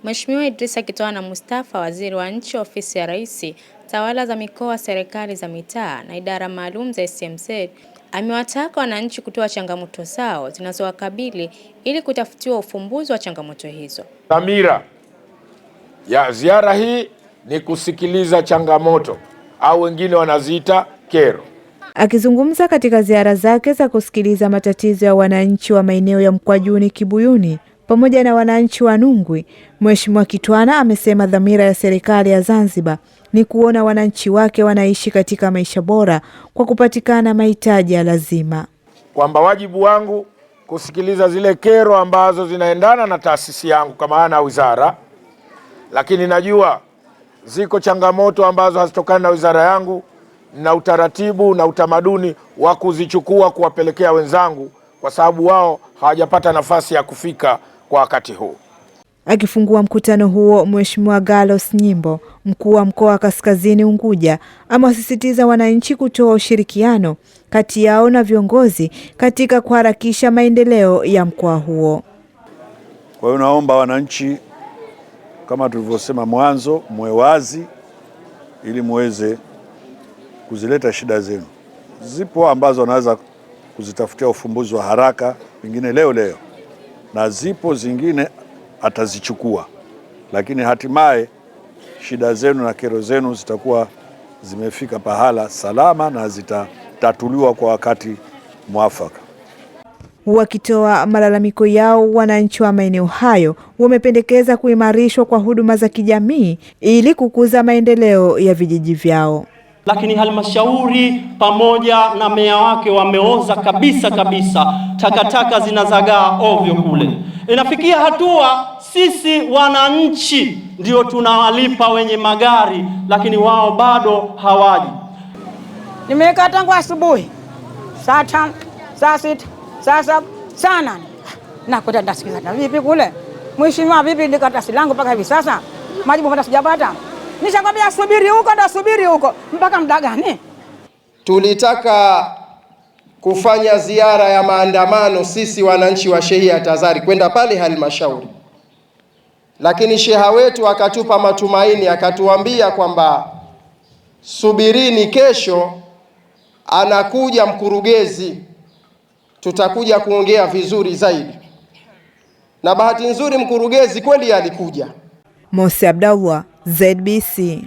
Mheshimiwa Idrisa Kitwana Mustafa, Waziri wa Nchi, Ofisi ya Rais, Tawala za Mikoa, Serikali za Mitaa na Idara Maalum za SMZ, amewataka wananchi kutoa changamoto zao zinazowakabili ili kutafutiwa ufumbuzi wa changamoto hizo. Dhamira ya ziara hii ni kusikiliza changamoto au wengine wanaziita kero. Akizungumza katika ziara zake za kusikiliza matatizo ya wananchi wa maeneo ya Mkwajuni, Kibuyuni pamoja na wananchi wa Nungwi, Mheshimiwa Kitwana amesema dhamira ya serikali ya Zanzibar ni kuona wananchi wake wanaishi katika maisha bora kwa kupatikana mahitaji ya lazima. Kwamba wajibu wangu kusikiliza zile kero ambazo zinaendana na taasisi yangu kama maana wizara, lakini najua ziko changamoto ambazo hazitokani na wizara yangu na utaratibu na utamaduni wa kuzichukua kuwapelekea wenzangu kwa sababu wao hawajapata nafasi ya kufika kwa wakati huu. Akifungua mkutano huo, Mheshimiwa Gallos Nyimbo, mkuu wa mkoa wa Kaskazini Unguja, amewasisitiza wananchi kutoa ushirikiano kati yao na viongozi katika kuharakisha maendeleo ya mkoa huo. Kwa hiyo naomba wananchi, kama tulivyosema mwanzo, muwe wazi ili muweze kuzileta shida zenu. Zipo ambazo wanaweza kuzitafutia ufumbuzi wa haraka, pengine leo, na zipo zingine atazichukua, lakini hatimaye shida zenu na kero zenu zitakuwa zimefika pahala salama na zitatatuliwa kwa wakati mwafaka. Wakitoa malalamiko yao, wananchi wa maeneo hayo wamependekeza kuimarishwa kwa huduma za kijamii ili kukuza maendeleo ya vijiji vyao. Lakini halmashauri pamoja na meya wake wameoza kabisa, takataka zinazagaa ovyo kule. Inafikia hatua sisi wananchi ndio tunawalipa wenye magari, lakini wao bado hawaji. Nimekaa tangu asubuhi saa 5, saa 6, saa 7, saa 8 na kuja ndasikiza vipi kule. Mheshimiwa, vipi likatasi langu mpaka hivi sasa majibu mbona sijapata? Nishakwambia subiri huko mpaka muda gani? Tulitaka kufanya ziara ya maandamano sisi wananchi wa shehia Tazari kwenda pale halmashauri, lakini sheha wetu akatupa matumaini, akatuambia kwamba subirini, kesho anakuja mkurugenzi, tutakuja kuongea vizuri zaidi. Na bahati nzuri mkurugenzi kweli alikuja. Mosi Abdallah, ZBC.